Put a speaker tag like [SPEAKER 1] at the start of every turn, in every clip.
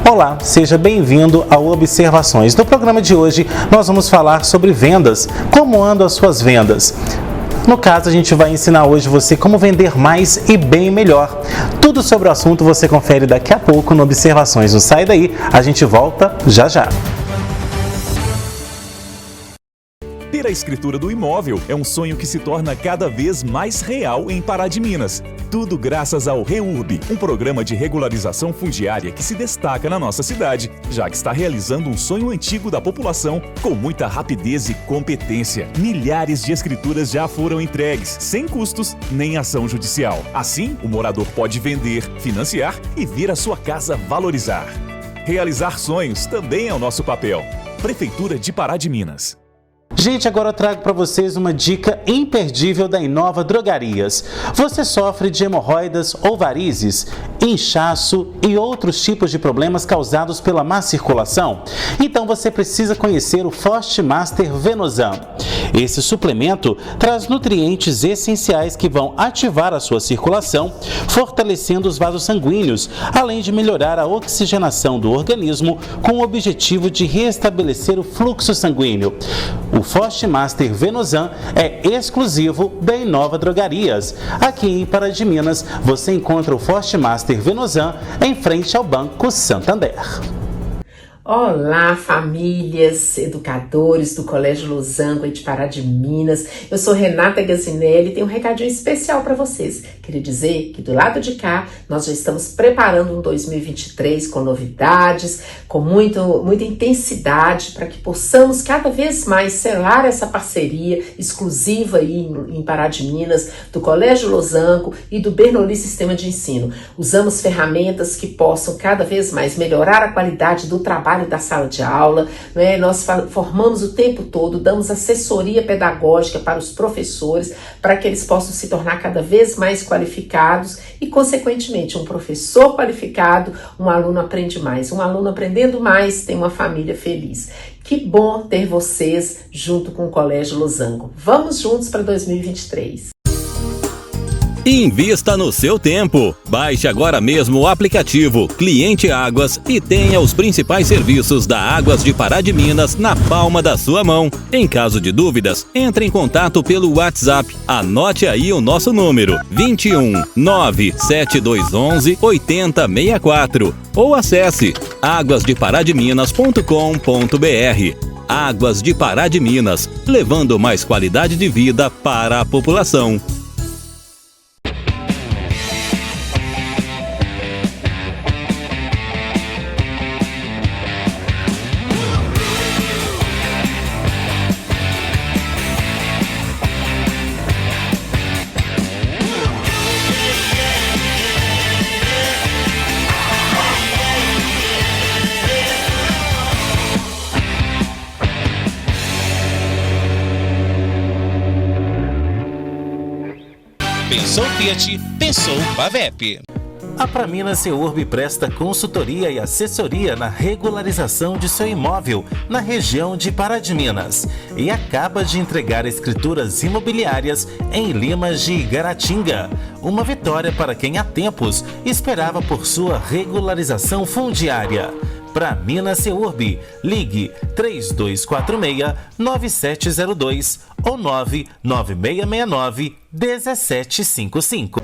[SPEAKER 1] Olá, seja bem-vindo ao Observações. No programa de hoje, nós vamos falar sobre vendas. Como andam as suas vendas? No caso, a gente vai ensinar hoje você como vender mais e bem melhor. Tudo sobre o assunto você confere daqui a pouco no Observações. Não sai daí, a gente volta já já.
[SPEAKER 2] Ter a escritura do imóvel é um sonho que se torna cada vez mais real em Pará de Minas. Tudo graças ao REURB, um programa de regularização fundiária que se destaca na nossa cidade, já que está realizando um sonho antigo da população com muita rapidez e competência. Milhares de escrituras já foram entregues, sem custos nem ação judicial. Assim, o morador pode vender, financiar e ver a sua casa valorizar. Realizar sonhos também é o nosso papel. Prefeitura de Pará de Minas.
[SPEAKER 1] Gente, agora eu trago para vocês uma dica imperdível da Inova Drogarias. Você sofre de hemorroidas ou varizes, inchaço e outros tipos de problemas causados pela má circulação? Então você precisa conhecer o Forte Master Venosan. Esse suplemento traz nutrientes essenciais que vão ativar a sua circulação, fortalecendo os vasos sanguíneos, além de melhorar a oxigenação do organismo com o objetivo de restabelecer o fluxo sanguíneo. O Forte Master Venosan é exclusivo da Inova Drogarias. Aqui em Pará de Minas, você encontra o Forte Master Venosan em frente ao Banco Santander.
[SPEAKER 3] Olá, famílias, educadores do Colégio Losango de Pará de Minas. Eu sou Renata Gazinelli e tenho um recadinho especial para vocês. Queria dizer que do lado de cá nós já estamos preparando um 2023 com novidades, com muita intensidade para que possamos cada vez mais selar essa parceria exclusiva aí em Pará de Minas, do Colégio Losango e do Bernoulli Sistema de Ensino. Usamos ferramentas que possam cada vez mais melhorar a qualidade do trabalho da sala de aula, né? Nós formamos o tempo todo, damos assessoria pedagógica para os professores, para que eles possam se tornar cada vez mais qualificados e, consequentemente, um professor qualificado, um aluno aprende mais. Um aluno aprendendo mais tem uma família feliz. Que bom ter vocês junto com o Colégio Losango. Vamos juntos para 2023.
[SPEAKER 4] Invista no seu tempo. Baixe agora mesmo o aplicativo Cliente Águas e tenha os principais serviços da Águas de Pará de Minas na palma da sua mão. Em caso de dúvidas, entre em contato pelo WhatsApp. Anote aí o nosso número: 21 97211 8064 ou acesse aguasdeparademinas.com.br. Águas de Pará de Minas, levando mais qualidade de vida para a população.
[SPEAKER 5] Pensou Fiat, pensou Pavep.
[SPEAKER 1] A Praminas REURB presta consultoria e assessoria na regularização de seu imóvel na região de Pará de Minas e acaba de entregar escrituras imobiliárias em Limas de Igaratinga. Uma vitória para quem há tempos esperava por sua regularização fundiária. Praminas REURB, ligue 3246-9702 ou 99669-1755.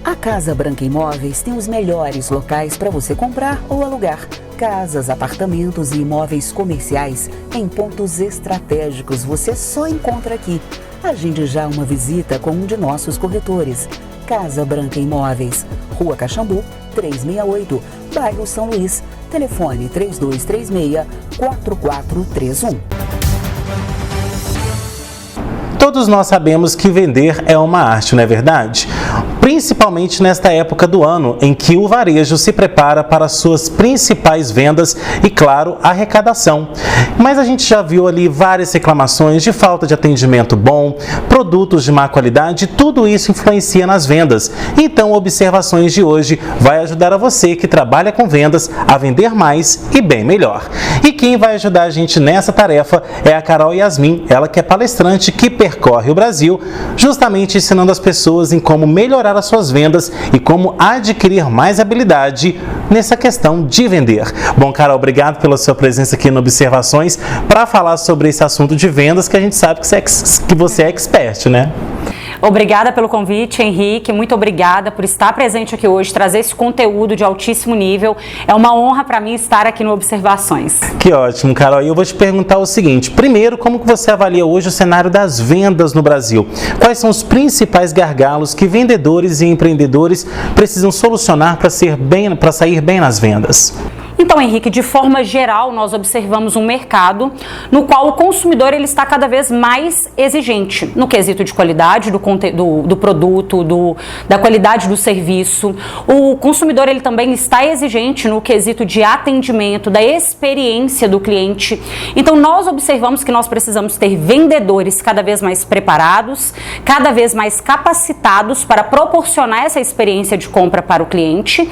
[SPEAKER 6] A Casa Branca Imóveis tem os melhores locais para você comprar ou alugar. Casas, apartamentos e imóveis comerciais em pontos estratégicos você só encontra aqui. Agende já uma visita com um de nossos corretores. Casa Branca Imóveis, Rua Caxambu, 368, bairro São Luís. Telefone 3236-4431.
[SPEAKER 1] Todos nós sabemos que vender é uma arte, não é verdade? Principalmente nesta época do ano em que o varejo se prepara para suas principais vendas e, claro, arrecadação. Mas a gente já viu ali várias reclamações de falta de atendimento bom, produtos de má qualidade, tudo isso influencia nas vendas. Então, Observações de hoje vai ajudar a você que trabalha com vendas a vender mais e bem melhor. E quem vai ajudar a gente nessa tarefa é a Carol Yasmin, ela que é palestrante que percorre o Brasil, justamente ensinando as pessoas em como melhorar as suas vendas e como adquirir mais habilidade nessa questão de vender. Bom, Carol, obrigado pela sua presença aqui no Observações para falar sobre esse assunto de vendas, que a gente sabe que você é expert, né?
[SPEAKER 7] Obrigada pelo convite, Henrique. Muito obrigada por estar presente aqui hoje, trazer esse conteúdo de altíssimo nível. É uma honra para mim estar aqui no Observações.
[SPEAKER 1] Que ótimo, Carol. E eu vou te perguntar o seguinte. Primeiro, como que você avalia hoje o cenário das vendas no Brasil? Quais são os principais gargalos que vendedores e empreendedores precisam solucionar para sair bem nas vendas?
[SPEAKER 7] Então, Henrique, de forma geral, nós observamos um mercado no qual o consumidor ele está cada vez mais exigente no quesito de qualidade do produto, da qualidade do serviço. O consumidor ele também está exigente no quesito de atendimento, da experiência do cliente. Então, nós observamos que nós precisamos ter vendedores cada vez mais preparados, cada vez mais capacitados para proporcionar essa experiência de compra para o cliente,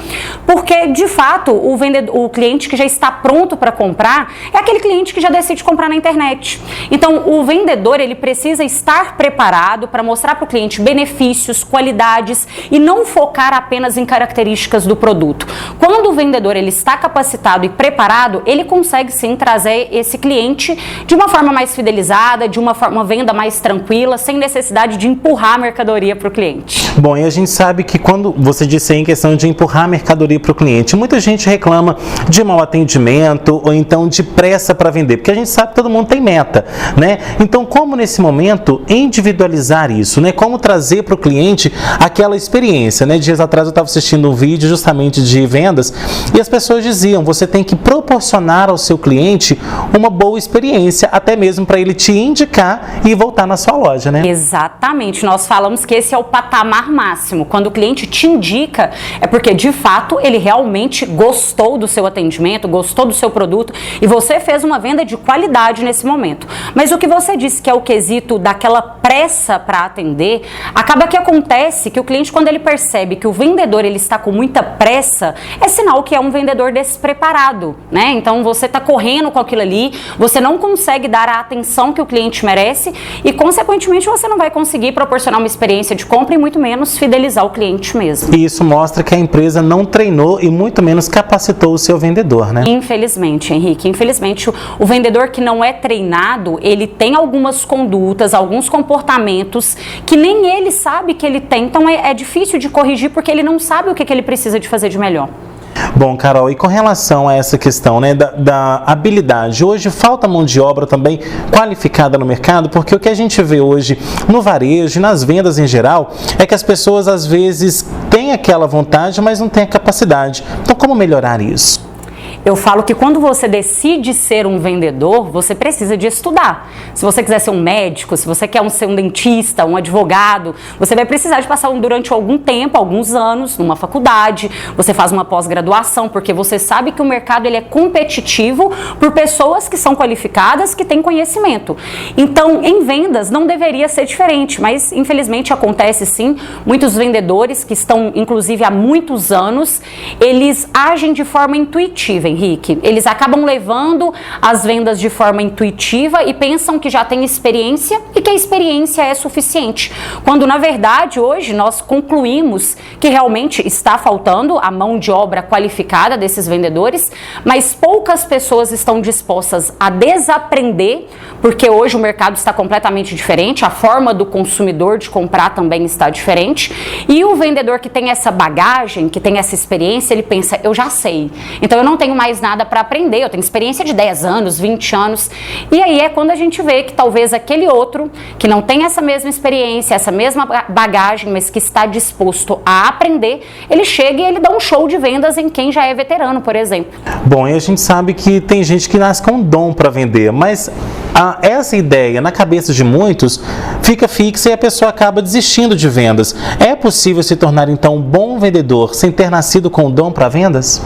[SPEAKER 7] porque, de fato, o cliente que já está pronto para comprar é aquele cliente que já decide comprar na internet. Então, o vendedor ele precisa estar preparado para mostrar para o cliente benefícios, qualidades e não focar apenas em características do produto. Quando o vendedor ele está capacitado e preparado, ele consegue sim trazer esse cliente de uma forma mais fidelizada, de uma venda mais tranquila, sem necessidade de empurrar a mercadoria para o cliente.
[SPEAKER 1] Bom, e a gente sabe que quando você disse aí em questão de empurrar a mercadoria para o cliente, muita gente reclama de mau atendimento ou então de pressa para vender, porque a gente sabe que todo mundo tem meta, né? Então, como nesse momento individualizar isso, né? Como trazer para o cliente aquela experiência, né? Dias atrás eu estava assistindo um vídeo justamente de vendas e as pessoas diziam, você tem que proporcionar ao seu cliente uma boa experiência, até mesmo para ele te indicar e voltar na sua loja, né?
[SPEAKER 7] Exatamente, nós falamos que esse é o patamar máximo. Quando o cliente te indica, é porque de fato ele realmente gostou do seu atendimento, gostou do seu produto e você fez uma venda de qualidade nesse momento. Mas o que você disse que é o quesito daquela pressa para atender, acaba que acontece que o cliente, quando ele percebe que o vendedor ele está com muita pressa, é sinal que é um vendedor despreparado, né? Então você está correndo com aquilo ali, você não consegue dar a atenção que o cliente merece e consequentemente você não vai conseguir proporcionar uma experiência de compra e muito menos fidelizar o cliente mesmo.
[SPEAKER 1] E isso mostra que a empresa não treinou e muito menos capacitou o seu vendedor, né?
[SPEAKER 7] Infelizmente, Henrique, infelizmente o vendedor que não é treinado, ele tem algumas condutas, alguns comportamentos que nem ele sabe que ele tem, então é difícil de corrigir porque ele não sabe o que ele precisa de fazer de melhor.
[SPEAKER 1] Bom, Carol, e com relação a essa questão, né, da habilidade, hoje falta mão de obra também qualificada no mercado, porque o que a gente vê hoje no varejo e nas vendas em geral é que as pessoas às vezes têm aquela vontade, mas não têm a capacidade. Então, como melhorar isso?
[SPEAKER 7] Eu falo que quando você decide ser um vendedor, você precisa de estudar. Se você quiser ser um médico, se você quer ser um dentista, um advogado, você vai precisar de passar durante algum tempo, alguns anos, numa faculdade, você faz uma pós-graduação, porque você sabe que o mercado ele é competitivo por pessoas que são qualificadas, que têm conhecimento. Então, em vendas não deveria ser diferente, mas infelizmente acontece sim. Muitos vendedores que estão, inclusive, há muitos anos, eles agem de forma intuitiva, Henrique. Eles acabam levando as vendas de forma intuitiva e pensam que já tem experiência e que a experiência é suficiente. Quando, na verdade, hoje nós concluímos que realmente está faltando a mão de obra qualificada desses vendedores, mas poucas pessoas estão dispostas a desaprender, porque hoje o mercado está completamente diferente, a forma do consumidor de comprar também está diferente, e o vendedor que tem essa bagagem, que tem essa experiência, ele pensa, eu já sei, então eu não tenho mais nada para aprender, eu tenho experiência de 10 anos, 20 anos, e aí é quando a gente vê que talvez aquele outro, que não tem essa mesma experiência, essa mesma bagagem, mas que está disposto a aprender, ele chega e ele dá um show de vendas em quem já é veterano, por exemplo.
[SPEAKER 1] Bom, e a gente sabe que tem gente que nasce com um dom para vender, mas essa ideia na cabeça de muitos fica fixa e a pessoa acaba desistindo de vendas. É possível se tornar então um bom vendedor sem ter nascido com o dom para vendas?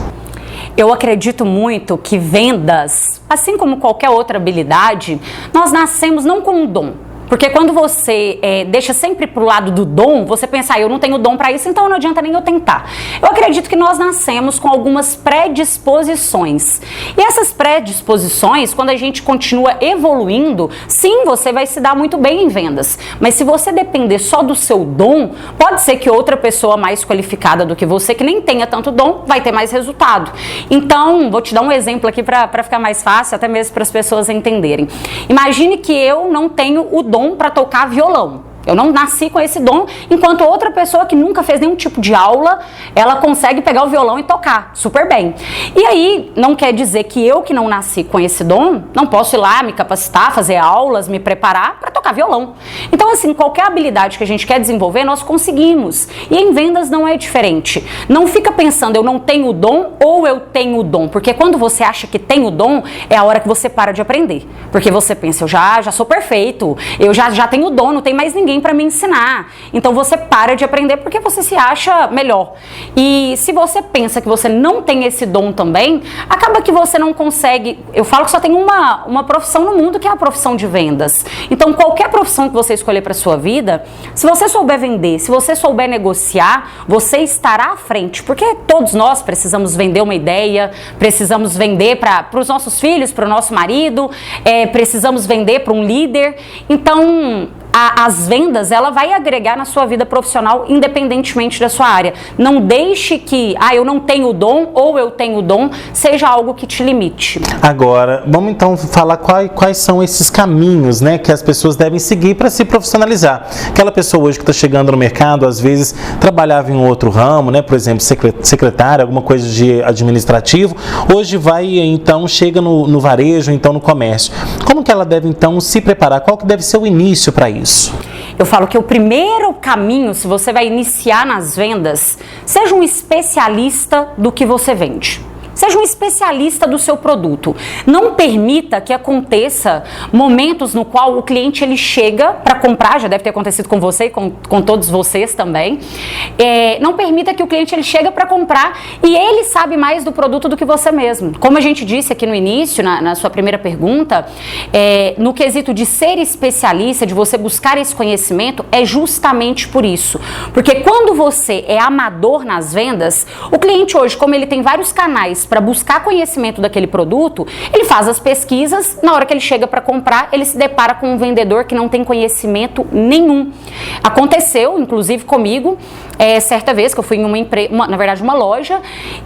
[SPEAKER 7] Eu acredito muito que vendas, assim como qualquer outra habilidade, nós nascemos não com um dom. Porque quando você deixa sempre pro lado do dom, você pensa, eu não tenho dom para isso, então não adianta nem eu tentar. Eu acredito que nós nascemos com algumas predisposições. E essas predisposições, quando a gente continua evoluindo, sim, você vai se dar muito bem em vendas. Mas se você depender só do seu dom, pode ser que outra pessoa mais qualificada do que você, que nem tenha tanto dom, vai ter mais resultado. Então, vou te dar um exemplo aqui para ficar mais fácil, até mesmo para as pessoas entenderem. Imagine que eu não tenho o dom para tocar violão. Eu não nasci com esse dom, enquanto outra pessoa que nunca fez nenhum tipo de aula, ela consegue pegar o violão e tocar super bem. E aí, não quer dizer que eu que não nasci com esse dom, não posso ir lá me capacitar, fazer aulas, me preparar para tocar violão. Então, assim, qualquer habilidade que a gente quer desenvolver, nós conseguimos. E em vendas não é diferente. Não fica pensando, eu não tenho o dom ou eu tenho o dom. Porque quando você acha que tem o dom, é a hora que você para de aprender. Porque você pensa, eu já sou perfeito, eu já tenho o dom, não tem mais ninguém para me ensinar. Então você para de aprender porque você se acha melhor. E se você pensa que você não tem esse dom também, acaba que você não consegue. Eu falo que só tem uma profissão no mundo, que é a profissão de vendas. Então qualquer profissão que você escolher para sua vida, se você souber vender, se você souber negociar, você estará à frente. Porque todos nós precisamos vender uma ideia, precisamos vender para os nossos filhos, para o nosso marido, precisamos vender para um líder. Então as vendas, ela vai agregar na sua vida profissional independentemente da sua área. Não deixe que, eu não tenho o dom ou eu tenho o dom, seja algo que te limite.
[SPEAKER 1] Agora, vamos então falar quais são esses caminhos, né, que as pessoas devem seguir para se profissionalizar. Aquela pessoa hoje que está chegando no mercado, às vezes trabalhava em outro ramo, né, por exemplo, secretária, alguma coisa de administrativo, hoje chega no varejo, então no comércio. Como que ela deve então se preparar? Qual que deve ser o início para isso?
[SPEAKER 7] Eu falo que o primeiro caminho, se você vai iniciar nas vendas, seja um especialista do que você vende. Seja um especialista do seu produto. Não permita que aconteça momentos no qual o cliente ele chega para comprar, já deve ter acontecido com você e com todos vocês também. Não permita que o cliente ele chega para comprar e ele sabe mais do produto do que você mesmo. Como a gente disse aqui no início, na sua primeira pergunta, no quesito de ser especialista, de você buscar esse conhecimento, é justamente por isso. Porque quando você é amador nas vendas, o cliente hoje, como ele tem vários canais para buscar conhecimento daquele produto, ele faz as pesquisas, na hora que ele chega para comprar, ele se depara com um vendedor que não tem conhecimento nenhum. Aconteceu, inclusive comigo, certa vez que eu fui em uma loja,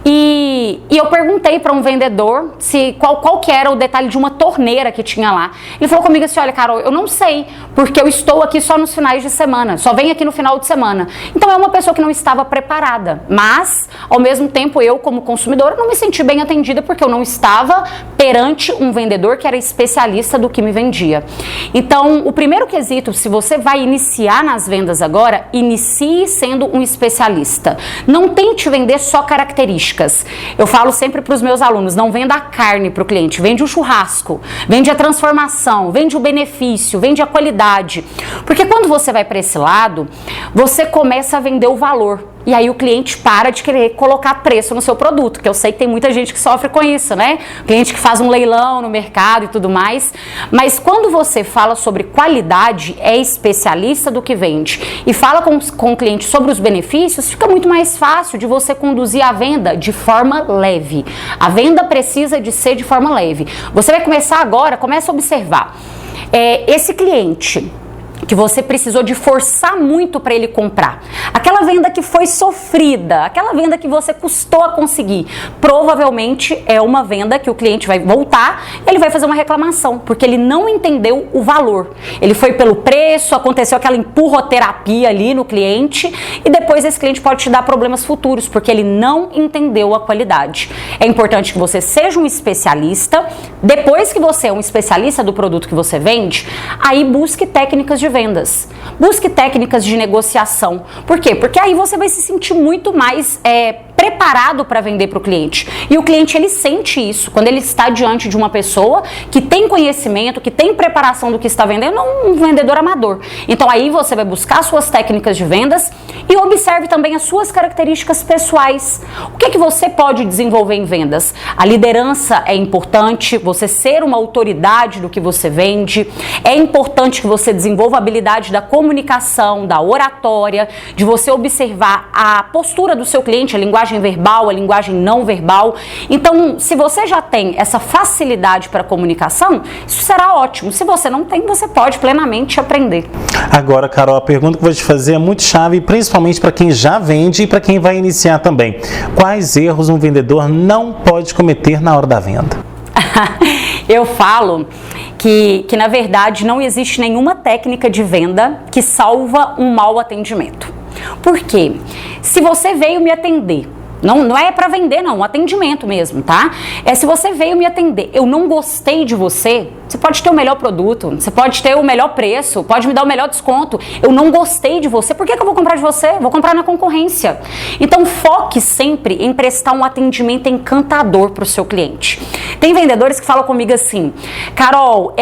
[SPEAKER 7] e eu perguntei para um vendedor qual que era o detalhe de uma torneira que tinha lá. Ele falou comigo assim, olha, Carol, eu não sei, porque eu estou aqui só nos finais de semana, só venho aqui no final de semana. Então é uma pessoa que não estava preparada, mas, ao mesmo tempo, eu como consumidora não me senti bem atendida porque eu não estava perante um vendedor que era especialista do que me vendia. Então, o primeiro quesito, se você vai iniciar nas vendas agora, inicie sendo um especialista. Não tente vender só características. Eu falo sempre para os meus alunos, não venda a carne para o cliente, vende o churrasco, vende a transformação, vende o benefício, vende a qualidade. Porque quando você vai para esse lado, você começa a vender o valor. E aí o cliente para de querer colocar preço no seu produto, que eu sei que tem muita gente que sofre com isso, né? Cliente que faz um leilão no mercado e tudo mais. Mas quando você fala sobre qualidade, é especialista do que vende, e fala com o cliente sobre os benefícios, fica muito mais fácil de você conduzir a venda de forma leve. A venda precisa de ser de forma leve. Você vai começar agora, começa a observar. Esse cliente que você precisou de forçar muito para ele comprar, aquela venda que foi sofrida, aquela venda que você custou a conseguir, provavelmente é uma venda que o cliente vai voltar, ele vai fazer uma reclamação, porque ele não entendeu o valor. Ele foi pelo preço, aconteceu aquela empurroterapia ali no cliente, e depois esse cliente pode te dar problemas futuros, porque ele não entendeu a qualidade. É importante que você seja um especialista. Depois que você é um especialista do produto que você vende, aí busque técnicas de vendas, busque técnicas de negociação. Por quê? Porque aí você vai se sentir muito mais preparado para vender para o cliente. E o cliente, ele sente isso quando ele está diante de uma pessoa que tem conhecimento, que tem preparação do que está vendendo, não um vendedor amador. Então aí você vai buscar suas técnicas de vendas e observe também as suas características pessoais. O que é que você pode desenvolver em vendas? A liderança é importante, você ser uma autoridade do que você vende. É importante que você desenvolva a habilidade da comunicação, da oratória, de você observar a postura do seu cliente, a linguagem verbal, a linguagem não verbal. Então, se você já tem essa facilidade para comunicação, isso será ótimo. Se você não tem, você pode plenamente aprender.
[SPEAKER 1] Agora, Carol, a pergunta que eu vou te fazer é muito chave, principalmente para quem já vende e para quem vai iniciar também. Quais erros um vendedor não pode cometer na hora da venda?
[SPEAKER 7] Eu falo que na verdade não existe nenhuma técnica de venda que salva um mau atendimento. Por quê? Se você veio me atender, não é para vender não, um atendimento mesmo, tá? Se você veio me atender, eu não gostei de você, você pode ter o melhor produto, você pode ter o melhor preço, pode me dar o melhor desconto, eu não gostei de você, por que eu vou comprar de você? Vou comprar na concorrência. Então foque sempre em prestar um atendimento encantador para o seu cliente. Tem vendedores que falam comigo assim, Carol,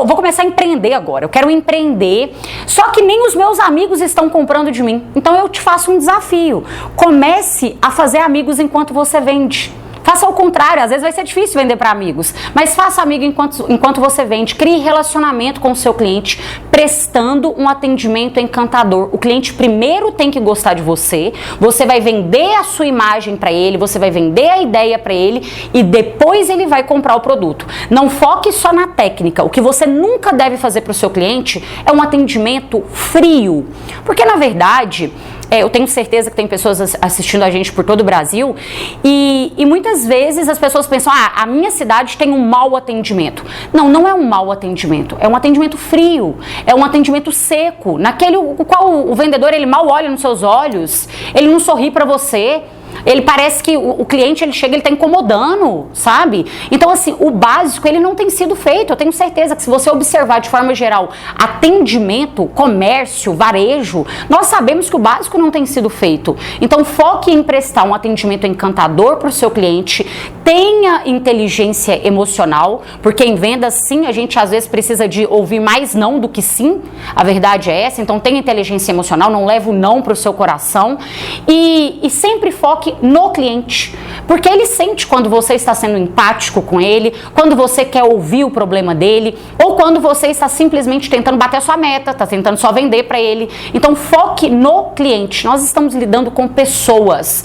[SPEAKER 7] vou começar a empreender agora, eu quero empreender, só que nem os meus amigos estão comprando de mim, então eu te faço um desafio, comece a fazer amigos enquanto você vende. Faça ao contrário, às vezes vai ser difícil vender para amigos, mas faça amigo enquanto você vende. Crie relacionamento com o seu cliente, prestando um atendimento encantador. O cliente primeiro tem que gostar de você, você vai vender a sua imagem para ele, você vai vender a ideia para ele e depois ele vai comprar o produto. Não foque só na técnica. O que você nunca deve fazer para o seu cliente é um atendimento frio, porque na verdade... eu tenho certeza que tem pessoas assistindo a gente por todo o Brasil e muitas vezes as pessoas pensam, a minha cidade tem um mau atendimento. Não é um mau atendimento, é um atendimento frio, é um atendimento seco, naquele o qual o vendedor ele mal olha nos seus olhos, ele não sorri para você. Ele parece que o cliente, ele chega, ele tá incomodando, sabe? Então, assim, o básico, ele não tem sido feito. Eu tenho certeza que se você observar de forma geral atendimento, comércio, varejo, nós sabemos que o básico não tem sido feito. Então, foque em prestar um atendimento encantador para o seu cliente, tenha inteligência emocional, porque em vendas, sim, a gente às vezes precisa de ouvir mais não do que sim, a verdade é essa. Então, tenha inteligência emocional, não leve o não para o seu coração e sempre foque no cliente, porque ele sente quando você está sendo empático com ele, quando você quer ouvir o problema dele, ou quando você está simplesmente tentando bater a sua meta, está tentando só vender para ele. Então foque no cliente. Nós estamos lidando com pessoas.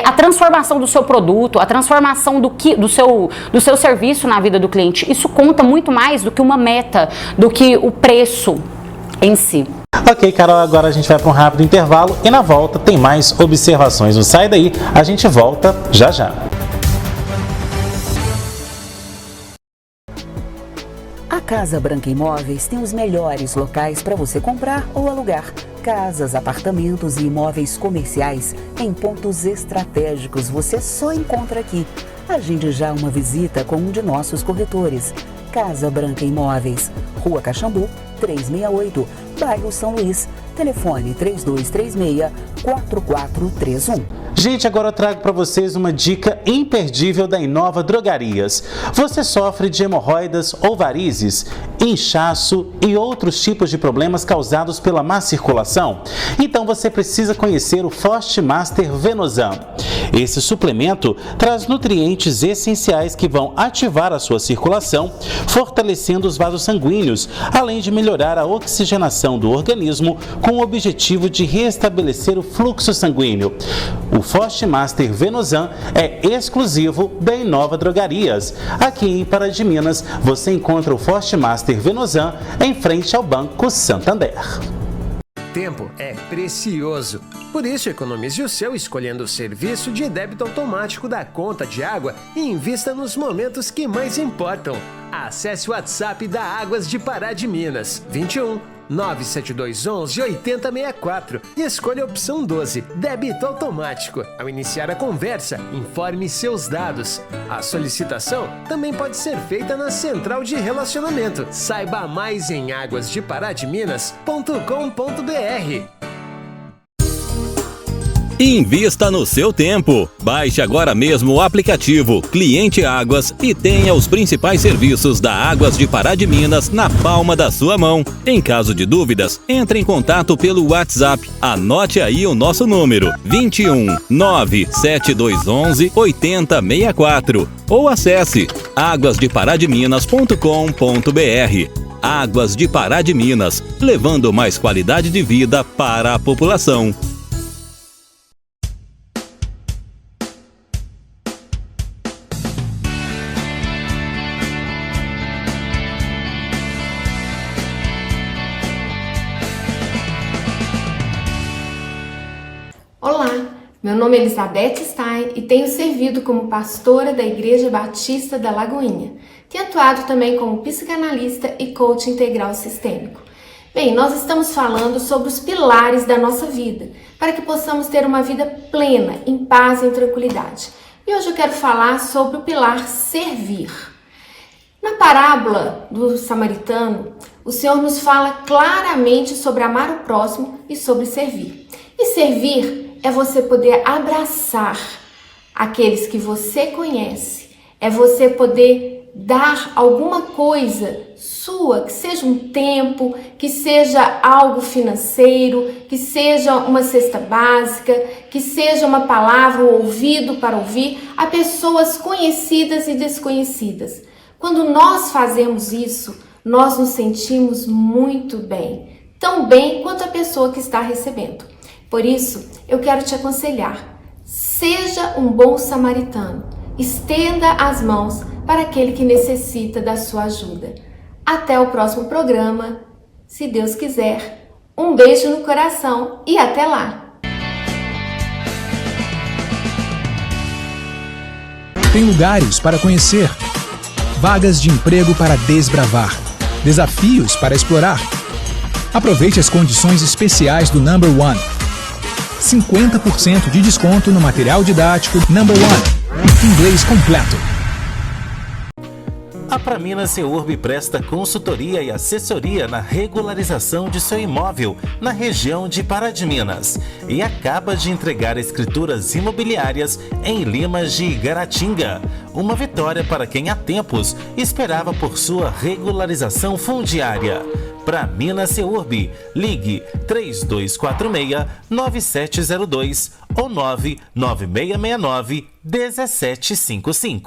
[SPEAKER 7] A transformação do seu produto, a transformação do seu serviço na vida do cliente, isso conta muito mais do que uma meta, do que o preço em si.
[SPEAKER 1] Ok, Carol, agora a gente vai para um rápido intervalo e na volta tem mais observações. Não sai daí, a gente volta já já.
[SPEAKER 6] A Casa Branca Imóveis tem os melhores locais para você comprar ou alugar. Casas, apartamentos e imóveis comerciais em pontos estratégicos você só encontra aqui. Agende já uma visita com um de nossos corretores. Casa Branca Imóveis, Rua Caxambu, 368, bairro São Luís. Telefone 3236-4431.
[SPEAKER 1] Gente, agora eu trago para vocês uma dica imperdível da Inova Drogarias. Você sofre de hemorroidas ou varizes, inchaço e outros tipos de problemas causados pela má circulação? Então você precisa conhecer o Forte Master Venosan. Esse suplemento traz nutrientes essenciais que vão ativar a sua circulação, fortalecendo os vasos sanguíneos, além de melhorar a oxigenação do organismo com o objetivo de restabelecer o fluxo sanguíneo. O Forte Master Venosan é exclusivo da Inova Drogarias. Aqui em Pará de Minas, você encontra o Forte Master Venosan em frente ao Banco Santander.
[SPEAKER 8] Tempo é precioso. Por isso, economize o seu escolhendo o serviço de débito automático da conta de água e invista nos momentos que mais importam. Acesse o WhatsApp da Águas de Pará de Minas, 21 97211 8064 e escolha a opção 12, débito automático. Ao iniciar a conversa, informe seus dados. A solicitação também pode ser feita na Central de Relacionamento. Saiba mais em águasdeparademinas.com.br.
[SPEAKER 4] e invista no seu tempo. Baixe agora mesmo o aplicativo Cliente Águas e tenha os principais serviços da Águas de Pará de Minas na palma da sua mão. Em caso de dúvidas, entre em contato pelo WhatsApp. Anote aí o nosso número: 21 97211 8064 ou acesse aguasdeparademinas.com.br. Águas de Pará de Minas, levando mais qualidade de vida para a população.
[SPEAKER 9] Olá, meu nome é Elizabeth Stein e tenho servido como pastora da Igreja Batista da Lagoinha. Tenho atuado também como psicanalista e coach integral sistêmico. Bem, nós estamos falando sobre os pilares da nossa vida, para que possamos ter uma vida plena, em paz e em tranquilidade. E hoje eu quero falar sobre o pilar servir. Na parábola do samaritano, o Senhor nos fala claramente sobre amar o próximo e sobre servir. E servir é você poder abraçar aqueles que você conhece, é você poder dar alguma coisa sua, que seja um tempo, que seja algo financeiro, que seja uma cesta básica, que seja uma palavra, um ouvido para ouvir a pessoas conhecidas e desconhecidas. Quando nós fazemos isso, nós nos sentimos muito bem, tão bem quanto a pessoa que está recebendo. Por isso, eu quero te aconselhar, seja um bom samaritano, estenda as mãos para aquele que necessita da sua ajuda. Até o próximo programa, se Deus quiser. Um beijo no coração e até lá!
[SPEAKER 10] Tem lugares para conhecer, vagas de emprego para desbravar, desafios para explorar. Aproveite as condições especiais do Number One. 50% de desconto no material didático Number One. Inglês completo.
[SPEAKER 1] A Praminas Seurb presta consultoria e assessoria na regularização de seu imóvel na região de Pará de Minas e acaba de entregar escrituras imobiliárias em Limas de Igaratinga. Uma vitória para quem há tempos esperava por sua regularização fundiária. Praminas Seurb, ligue 3246-9702 ou 99669-1755.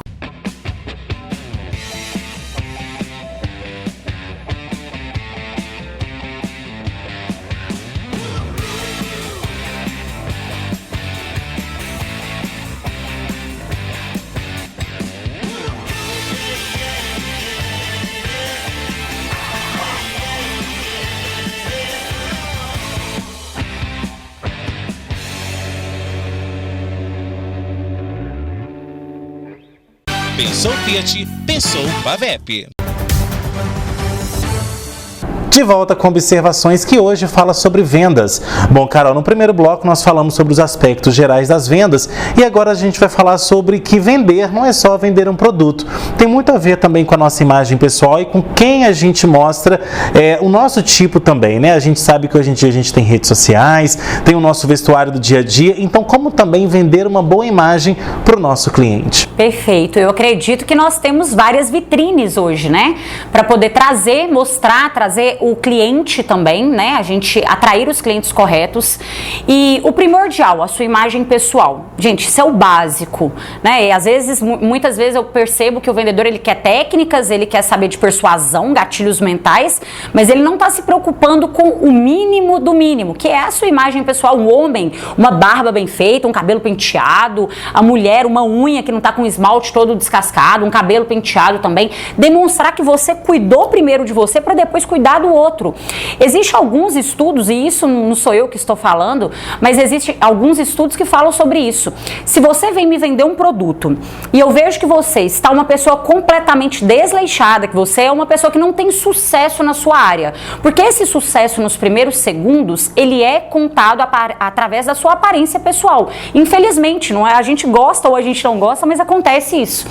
[SPEAKER 5] Pensou Fiat, pensou Pavep.
[SPEAKER 1] De volta com observações que hoje fala sobre vendas. Bom, Carol, no primeiro bloco nós falamos sobre os aspectos gerais das vendas e agora a gente vai falar sobre que vender não é só vender um produto. Tem muito a ver também com a nossa imagem pessoal e com quem a gente mostra o nosso tipo também, né? A gente sabe que hoje em dia a gente tem redes sociais, tem o nosso vestuário do dia a dia, então como também vender uma boa imagem para o nosso cliente?
[SPEAKER 7] Perfeito, eu acredito que nós temos várias vitrines hoje, né? Para poder trazer, mostrar, trazer o cliente também, né? A gente atrair os clientes corretos e o primordial, a sua imagem pessoal. Gente, isso é o básico, né? E às vezes, muitas vezes eu percebo que o vendedor, ele quer técnicas, ele quer saber de persuasão, gatilhos mentais, mas ele não está se preocupando com o mínimo do mínimo, que é a sua imagem pessoal. Um homem, uma barba bem feita, um cabelo penteado, a mulher, uma unha que não está com o esmalte todo descascado, um cabelo penteado também. Demonstrar que você cuidou primeiro de você para depois cuidar do outro. Existem alguns estudos, e isso não sou eu que estou falando, mas existem alguns estudos que falam sobre isso. Se você vem me vender um produto e eu vejo que você está uma pessoa completamente desleixada, que você é uma pessoa que não tem sucesso na sua área, porque esse sucesso nos primeiros segundos, ele é contado através da sua aparência pessoal. Infelizmente, não é? A gente gosta ou a gente não gosta, mas acontece isso.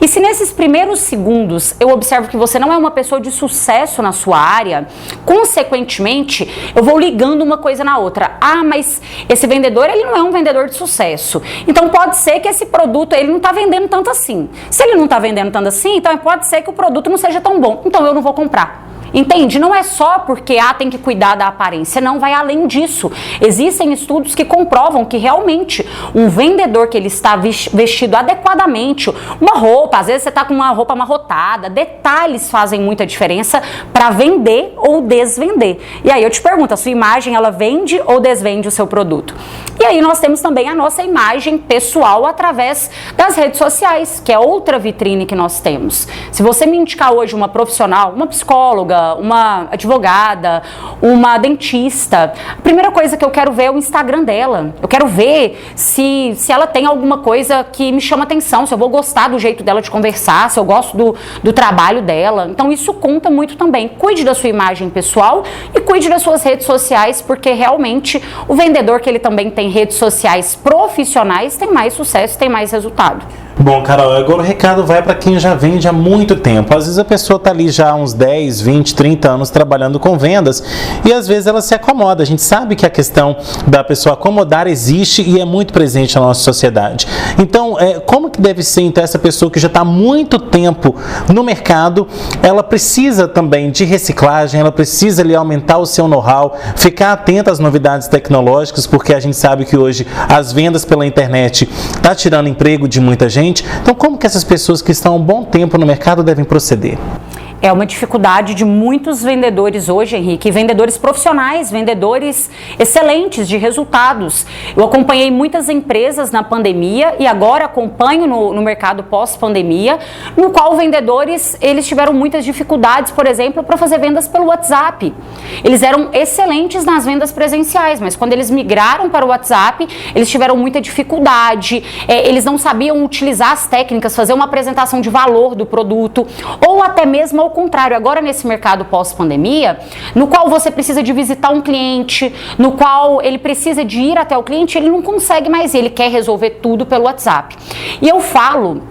[SPEAKER 7] E se nesses primeiros segundos eu observo que você não é uma pessoa de sucesso na sua área, pandemia, consequentemente, eu vou ligando uma coisa na outra. Ah, mas esse vendedor, ele não é um vendedor de sucesso. Então pode ser que esse produto, ele não está vendendo tanto assim. Se ele não está vendendo tanto assim, então pode ser que o produto não seja tão bom. Então eu não vou comprar. Entende? Não é só porque tem que cuidar da aparência, não, vai além disso. Existem estudos que comprovam que realmente um vendedor que ele está vestido adequadamente, uma roupa, às vezes você está com uma roupa amarrotada, detalhes fazem muita diferença para vender ou desvender. E aí eu te pergunto, a sua imagem, ela vende ou desvende o seu produto? E aí nós temos também a nossa imagem pessoal através das redes sociais, que é outra vitrine que nós temos. Se você me indicar hoje uma profissional, uma psicóloga, uma advogada, uma dentista, a primeira coisa que eu quero ver é o Instagram dela. Eu quero ver se ela tem alguma coisa que me chama atenção, se eu vou gostar do jeito dela de conversar, se eu gosto do trabalho dela. Então isso conta muito também. Cuide da sua imagem pessoal e cuide das suas redes sociais, porque realmente o vendedor que ele também tem redes sociais profissionais tem mais sucesso, tem mais resultado.
[SPEAKER 1] Bom, Carol, agora o recado vai para quem já vende há muito tempo. Às vezes a pessoa está ali já há uns 10, 20, 30 anos trabalhando com vendas e às vezes ela se acomoda. A gente sabe que a questão da pessoa acomodar existe e é muito presente na nossa sociedade. Então, como que deve ser então essa pessoa que já está há muito tempo no mercado? Ela precisa também de reciclagem, ela precisa ali aumentar o seu know-how, ficar atenta às novidades tecnológicas, porque a gente sabe que hoje as vendas pela internet está tirando emprego de muita gente. Então, como que essas pessoas que estão há um bom tempo no mercado devem proceder?
[SPEAKER 7] É uma dificuldade de muitos vendedores hoje, Henrique, vendedores profissionais, vendedores excelentes de resultados. Eu acompanhei muitas empresas na pandemia e agora acompanho no mercado pós-pandemia, no qual vendedores, eles tiveram muitas dificuldades, por exemplo, para fazer vendas pelo WhatsApp. Eles eram excelentes nas vendas presenciais, mas quando eles migraram para o WhatsApp, eles tiveram muita dificuldade, eles não sabiam utilizar as técnicas, fazer uma apresentação de valor do produto, ou até mesmo ao contrário, agora nesse mercado pós-pandemia, no qual você precisa de visitar um cliente, no qual ele precisa de ir até o cliente, ele não consegue mais, ele quer resolver tudo pelo WhatsApp. E eu falo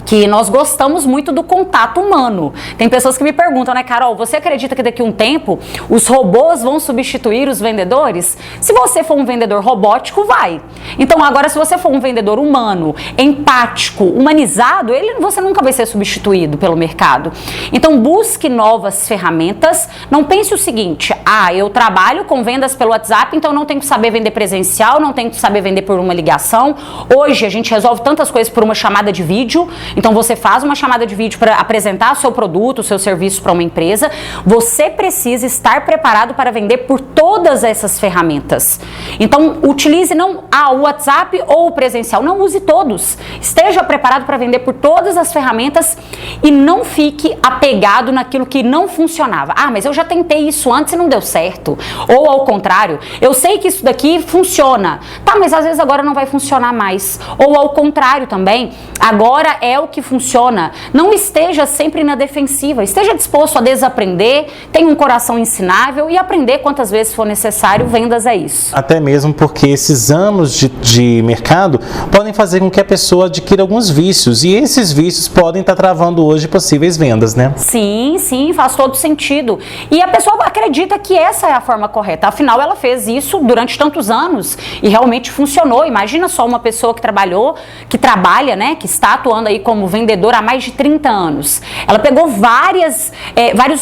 [SPEAKER 7] que nós gostamos muito do contato humano. Tem pessoas que me perguntam, né, Carol, você acredita que daqui a um tempo os robôs vão substituir os vendedores? Se você for um vendedor robótico, vai. Então agora, se você for um vendedor humano, empático, humanizado, você nunca vai ser substituído pelo mercado. Então busque novas ferramentas. Não pense o seguinte, eu trabalho com vendas pelo WhatsApp, então não tenho que saber vender presencial, não tenho que saber vender por uma ligação. Hoje a gente resolve tantas coisas por uma chamada de vídeo. Então você faz uma chamada de vídeo para apresentar o seu produto, o seu serviço para uma empresa. Você precisa estar preparado para vender por todas essas ferramentas. Então utilize não o WhatsApp ou o presencial, não use todos. Esteja preparado para vender por todas as ferramentas e não fique apegado naquilo que não funcionava. Mas eu já tentei isso antes e não deu certo. Ou ao contrário, eu sei que isso daqui funciona. Mas às vezes agora não vai funcionar mais. Ou ao contrário também, agora é o que funciona. Não esteja sempre na defensiva, esteja disposto a desaprender, tenha um coração ensinável e aprender quantas vezes for necessário. Vendas é isso.
[SPEAKER 1] Até mesmo porque esses anos de mercado podem fazer com que a pessoa adquira alguns vícios e esses vícios podem estar travando hoje possíveis vendas, né?
[SPEAKER 7] Sim, faz todo sentido. E a pessoa acredita que essa é a forma correta, afinal ela fez isso durante tantos anos e realmente funcionou. Imagina só uma pessoa que trabalha, né, que está atuando aí como vendedora há mais de 30 anos. Ela pegou vários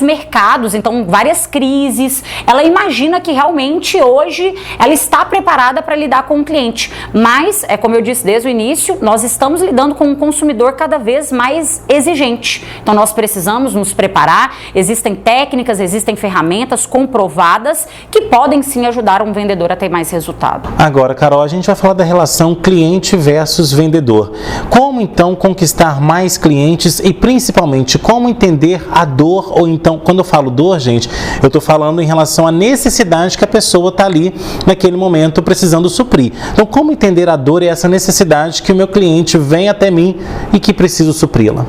[SPEAKER 7] mercados, então várias crises. Ela imagina que realmente hoje ela está preparada para lidar com o cliente. Mas, como eu disse desde o início, nós estamos lidando com um consumidor cada vez mais exigente. Então nós precisamos nos preparar. Existem técnicas, existem ferramentas comprovadas que podem sim ajudar um vendedor a ter mais resultado.
[SPEAKER 1] Agora, Carol, a gente vai falar da relação cliente versus vendedor. Como então conquistar mais clientes e principalmente como entender a dor, ou então, quando eu falo dor, gente, eu estou falando em relação à necessidade que a pessoa está ali naquele momento precisando suprir. Então, como entender a dor e essa necessidade que o meu cliente vem até mim e que preciso supri-la?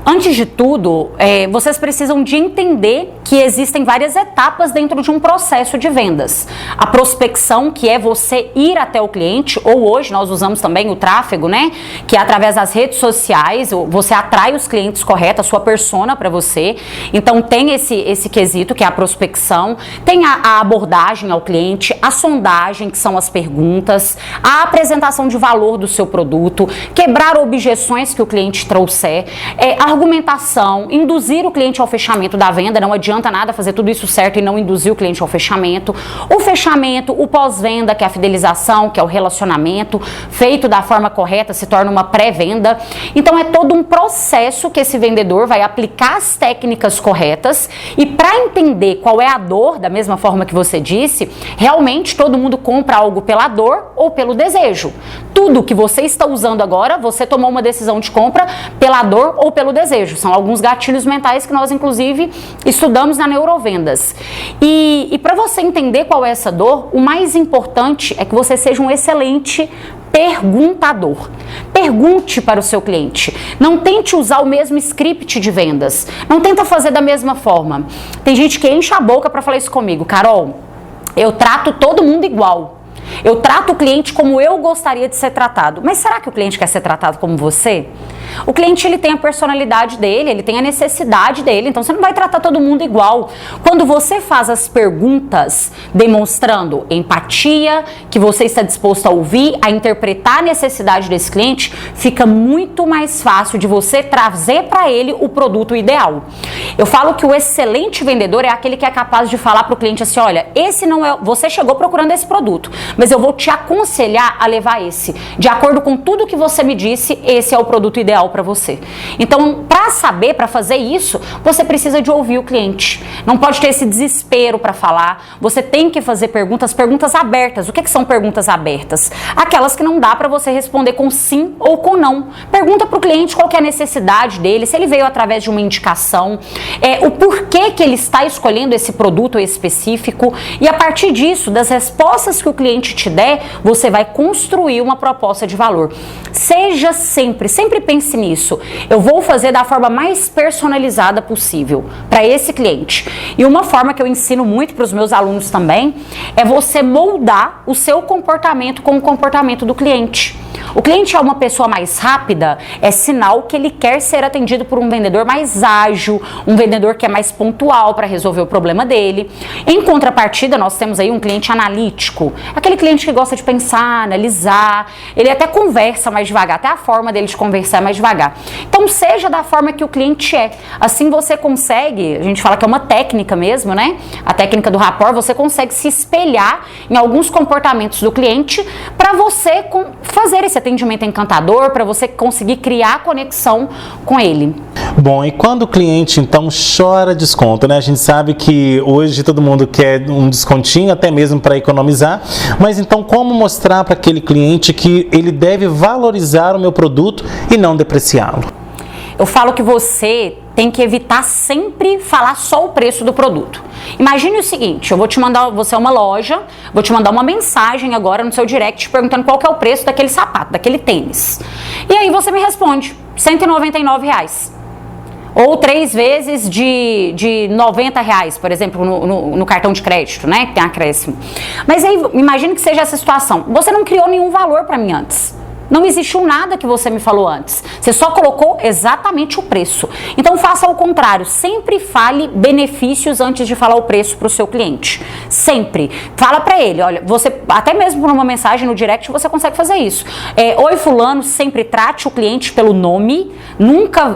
[SPEAKER 7] Antes de tudo, vocês precisam de entender que existem várias etapas dentro de um processo de vendas. A prospecção, que é você ir até o cliente, ou hoje nós usamos também o tráfego, né? Que é através das redes sociais, você atrai os clientes corretos, a sua persona para você. Então tem esse quesito, que é a prospecção, tem a abordagem ao cliente, a sondagem, que são as perguntas, a apresentação de valor do seu produto, quebrar objeções que o cliente trouxer, argumentação, induzir o cliente ao fechamento da venda. Não adianta nada fazer tudo isso certo e não induzir o cliente ao fechamento. O fechamento, o pós-venda, que é a fidelização, que é o relacionamento, feito da forma correta, se torna uma pré-venda. Então é todo um processo que esse vendedor vai aplicar as técnicas corretas, e para entender qual é a dor, da mesma forma que você disse, realmente todo mundo compra algo pela dor ou pelo desejo. Tudo que você está usando agora, você tomou uma decisão de compra pela dor ou pelo desejo. São alguns gatilhos mentais que nós, inclusive, estudamos na Neurovendas. E para você entender qual é essa dor, o mais importante é que você seja um excelente perguntador. Pergunte para o seu cliente. Não tente usar o mesmo script de vendas. Não tenta fazer da mesma forma. Tem gente que enche a boca para falar isso comigo. Carol, eu trato todo mundo igual. Eu trato o cliente como eu gostaria de ser tratado. Mas será que o cliente quer ser tratado como você? O cliente, ele tem a personalidade dele, ele tem a necessidade dele, então você não vai tratar todo mundo igual. Quando você faz as perguntas demonstrando empatia, que você está disposto a ouvir, a interpretar a necessidade desse cliente, fica muito mais fácil de você trazer para ele o produto ideal. Eu falo que o excelente vendedor é aquele que é capaz de falar para o cliente assim: olha, esse não é, você chegou procurando esse produto, mas eu vou te aconselhar a levar esse. De acordo com tudo que você me disse, esse é o produto ideal para você. Então, para fazer isso, você precisa de ouvir o cliente. Não pode ter esse desespero para falar. Você tem que fazer perguntas abertas. O que são perguntas abertas? Aquelas que não dá para você responder com sim ou com não. Pergunta para o cliente qual que é a necessidade dele, se ele veio através de uma indicação, o porquê que ele está escolhendo esse produto específico, e a partir disso, das respostas que o cliente te der, você vai construir uma proposta de valor. Seja sempre pense nisso. Eu vou fazer da forma mais personalizada possível para esse cliente. E uma forma que eu ensino muito para os meus alunos também é você moldar o seu comportamento com o comportamento do cliente. O cliente é uma pessoa mais rápida, é sinal que ele quer ser atendido por um vendedor mais ágil, um vendedor que é mais pontual para resolver o problema dele. Em contrapartida, nós temos aí um cliente analítico, aquele cliente que gosta de pensar, analisar, ele até conversa mais devagar, até a forma dele de conversar é mais devagar. Então, seja da forma que o cliente é. Assim você consegue, a gente fala que é uma técnica mesmo, né? A técnica do rapport, você consegue se espelhar em alguns comportamentos do cliente para você fazer esse atendimento encantador, para você conseguir criar conexão com ele.
[SPEAKER 1] Bom, e quando o cliente então chora desconto, né? A gente sabe que hoje todo mundo quer um descontinho, até mesmo para economizar, mas então como mostrar para aquele cliente que ele deve valorizar o meu produto e não depreciá-lo?
[SPEAKER 7] Eu falo que você tem que evitar sempre falar só o preço do produto. Imagine o seguinte, eu vou te mandar, você é uma loja, vou te mandar uma mensagem agora no seu direct perguntando qual que é o preço daquele sapato, daquele tênis. E aí você me responde, R$199. Ou 3 vezes de R$90, por exemplo, no cartão de crédito, né? Que tem acréscimo. Mas aí, imagine que seja essa situação. Você não criou nenhum valor para mim antes. Não existiu nada que você me falou antes. Você só colocou exatamente o preço. Então faça ao contrário. Sempre fale benefícios antes de falar o preço para o seu cliente. Sempre. Fala para ele, olha, você, até mesmo por uma mensagem no direct, você consegue fazer isso. Oi fulano, sempre trate o cliente pelo nome. Nunca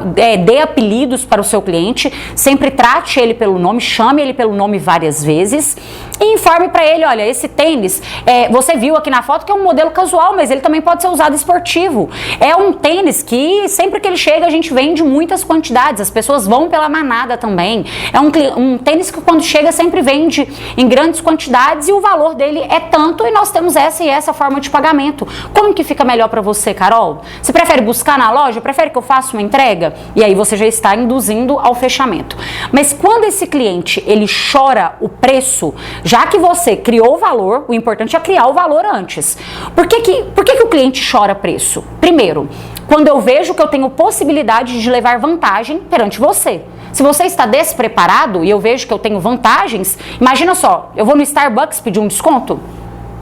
[SPEAKER 7] dê apelidos para o seu cliente. Sempre trate ele pelo nome, chame ele pelo nome várias vezes. E informe para ele, olha, esse tênis, você viu aqui na foto que é um modelo casual, mas ele também pode ser usado esportivo. É um tênis que sempre que ele chega a gente vende muitas quantidades, as pessoas vão pela manada também. É um tênis que quando chega sempre vende em grandes quantidades e o valor dele é tanto e nós temos essa e essa forma de pagamento. Como que fica melhor para você, Carol? Você prefere buscar na loja? Prefere que eu faça uma entrega? E aí você já está induzindo ao fechamento. Mas quando esse cliente ele chora o preço, já que você criou o valor, o importante é criar o valor antes. Por que o cliente chora preço? Primeiro, quando eu vejo que eu tenho possibilidade de levar vantagem perante você. Se você está despreparado e eu vejo que eu tenho vantagens, imagina só, eu vou no Starbucks pedir um desconto?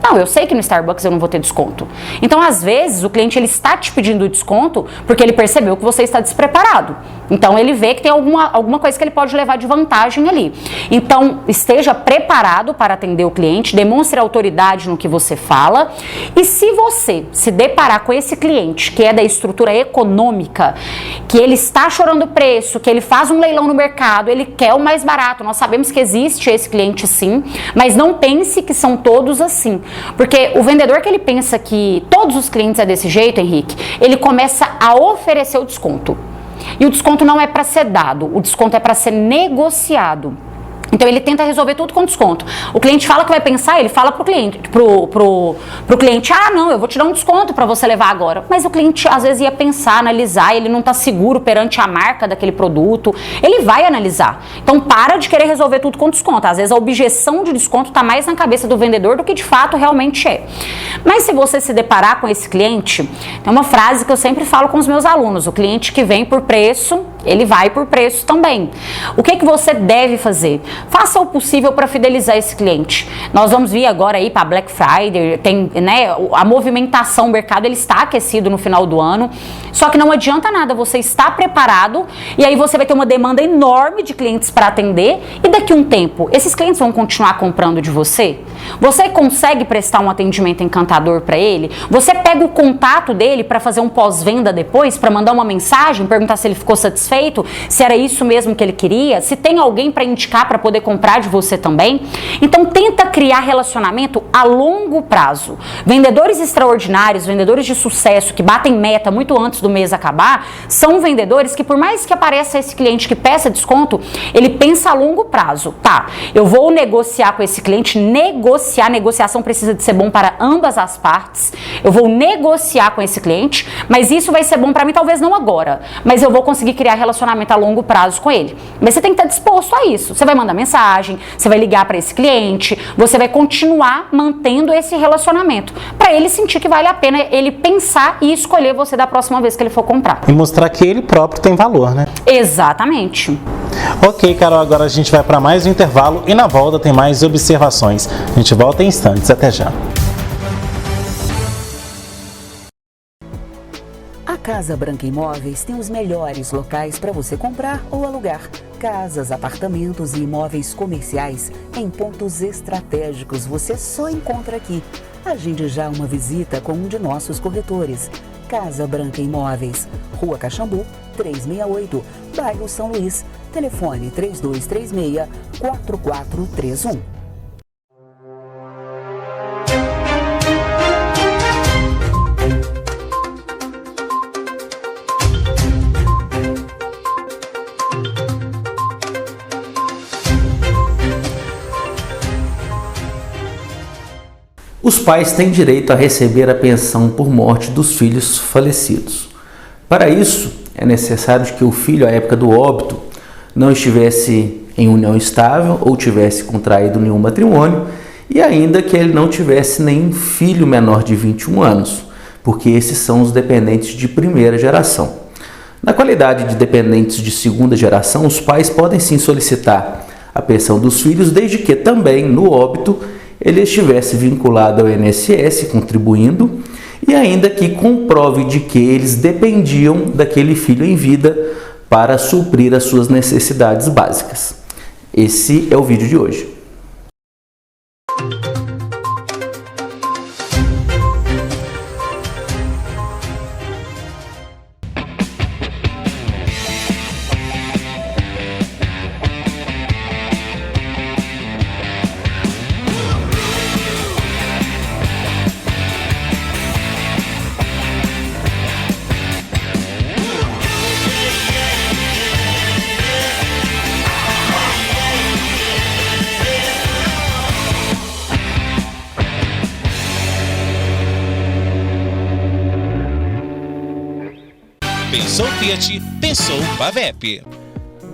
[SPEAKER 7] Não, eu sei que no Starbucks eu não vou ter desconto. Então, às vezes, o cliente ele está te pedindo desconto porque ele percebeu que você está despreparado. Então, ele vê que tem alguma coisa que ele pode levar de vantagem ali. Então, esteja preparado para atender o cliente, demonstre autoridade no que você fala. E se você se deparar com esse cliente que é da estrutura econômica, que ele está chorando preço, que ele faz um leilão no mercado, ele quer o mais barato. Nós sabemos que existe esse cliente sim, mas não pense que são todos assim. Porque o vendedor que ele pensa que todos os clientes é desse jeito, Henrique, ele começa a oferecer o desconto. E o desconto não é para ser dado, o desconto é para ser negociado. Então ele tenta resolver tudo com desconto. O cliente fala que vai pensar, ele fala pro cliente, pro cliente, ah, não, eu vou te dar um desconto para você levar agora. Mas o cliente às vezes ia pensar, analisar, ele não está seguro perante a marca daquele produto, ele vai analisar. Então para de querer resolver tudo com desconto. Às vezes a objeção de desconto está mais na cabeça do vendedor do que de fato realmente é. Mas se você se deparar com esse cliente, tem uma frase que eu sempre falo com os meus alunos, o cliente que vem por preço, ele vai por preço também. O que você deve fazer? Faça o possível para fidelizar esse cliente. Nós vamos vir agora aí para Black Friday, tem, né, a movimentação, o mercado ele está aquecido no final do ano, só que não adianta nada você estar preparado e aí você vai ter uma demanda enorme de clientes para atender e daqui a um tempo, esses clientes vão continuar comprando de você? Você consegue prestar um atendimento encantador para ele? Você pega o contato dele para fazer um pós-venda depois, para mandar uma mensagem, perguntar se ele ficou satisfeito, se era isso mesmo que ele queria, se tem alguém para indicar para poder comprar de você também? Então tenta criar relacionamento a longo prazo. Vendedores extraordinários, vendedores de sucesso que batem meta muito antes do mês acabar, são vendedores que por mais que apareça esse cliente que peça desconto, ele pensa a longo prazo. Tá, eu vou negociar com esse cliente, negociação precisa de ser bom para ambas as partes, eu vou negociar com esse cliente, mas isso vai ser bom para mim talvez não agora, mas eu vou conseguir criar relacionamento a longo prazo com ele. Mas você tem que estar disposto a isso. Você vai mandar mensagem, você vai ligar para esse cliente, você vai continuar mantendo esse relacionamento, para ele sentir que vale a pena ele pensar e escolher você da próxima vez que ele for comprar.
[SPEAKER 1] E mostrar que ele próprio tem valor, né?
[SPEAKER 7] Exatamente.
[SPEAKER 1] Ok, Carol, agora a gente vai para mais um intervalo e na volta tem mais observações. A gente volta em instantes, até já.
[SPEAKER 6] A Casa Branca Imóveis tem os melhores locais para você comprar ou alugar. Casas, apartamentos e imóveis comerciais em pontos estratégicos você só encontra aqui. Agende já uma visita com um de nossos corretores. Casa Branca Imóveis, Rua Caxambu, 368, bairro São Luís. Telefone 3236-4431.
[SPEAKER 11] Os pais têm direito a receber a pensão por morte dos filhos falecidos. Para isso, é necessário que o filho, à época do óbito, não estivesse em união estável ou tivesse contraído nenhum matrimônio e ainda que ele não tivesse nenhum filho menor de 21 anos, porque esses são os dependentes de primeira geração. Na qualidade de dependentes de segunda geração, os pais podem sim solicitar a pensão dos filhos, desde que também, no óbito, ele estivesse vinculado ao INSS, contribuindo, e ainda que comprove de que eles dependiam daquele filho em vida para suprir as suas necessidades básicas. Esse é o vídeo de hoje.
[SPEAKER 5] Pensou Fiat, pensou Pavep.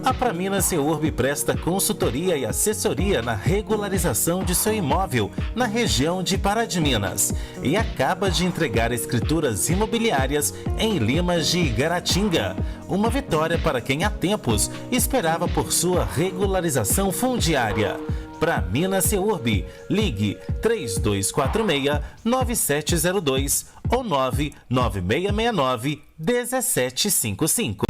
[SPEAKER 1] A Praminas CEURB presta consultoria e assessoria na regularização de seu imóvel na região de Pará de Minas e acaba de entregar escrituras imobiliárias em Limas de Igaratinga. Uma vitória para quem há tempos esperava por sua regularização fundiária. Praminas CEURB, ligue 3246-9702 ou 99669-1755.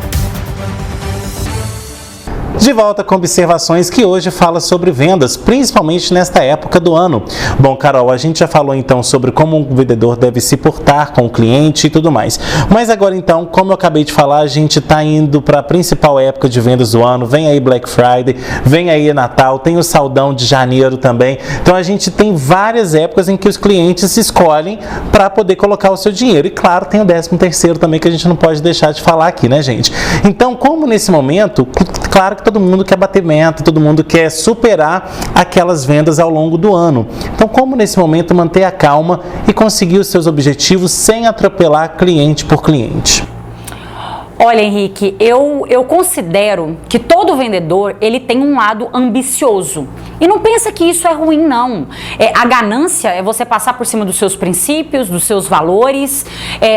[SPEAKER 1] De volta com observações que hoje fala sobre vendas, principalmente nesta época do ano. Bom, Carol, a gente já falou então sobre como um vendedor deve se portar com o cliente e tudo mais. Mas agora então, como eu acabei de falar, a gente está indo para a principal época de vendas do ano. Vem aí Black Friday, vem aí Natal, tem o Saldão de janeiro também. Então a gente tem várias épocas em que os clientes escolhem para poder colocar o seu dinheiro. E claro, tem o 13º também que a gente não pode deixar de falar aqui, né, gente? Então, como nesse momento, claro que todo mundo quer bater meta, todo mundo quer superar aquelas vendas ao longo do ano. Então, como nesse momento manter a calma e conseguir os seus objetivos sem atropelar cliente por cliente?
[SPEAKER 7] Olha, Henrique, eu considero que todo vendedor, ele tem um lado ambicioso. E não pensa que isso é ruim, não. A ganância é você passar por cima dos seus princípios, dos seus valores,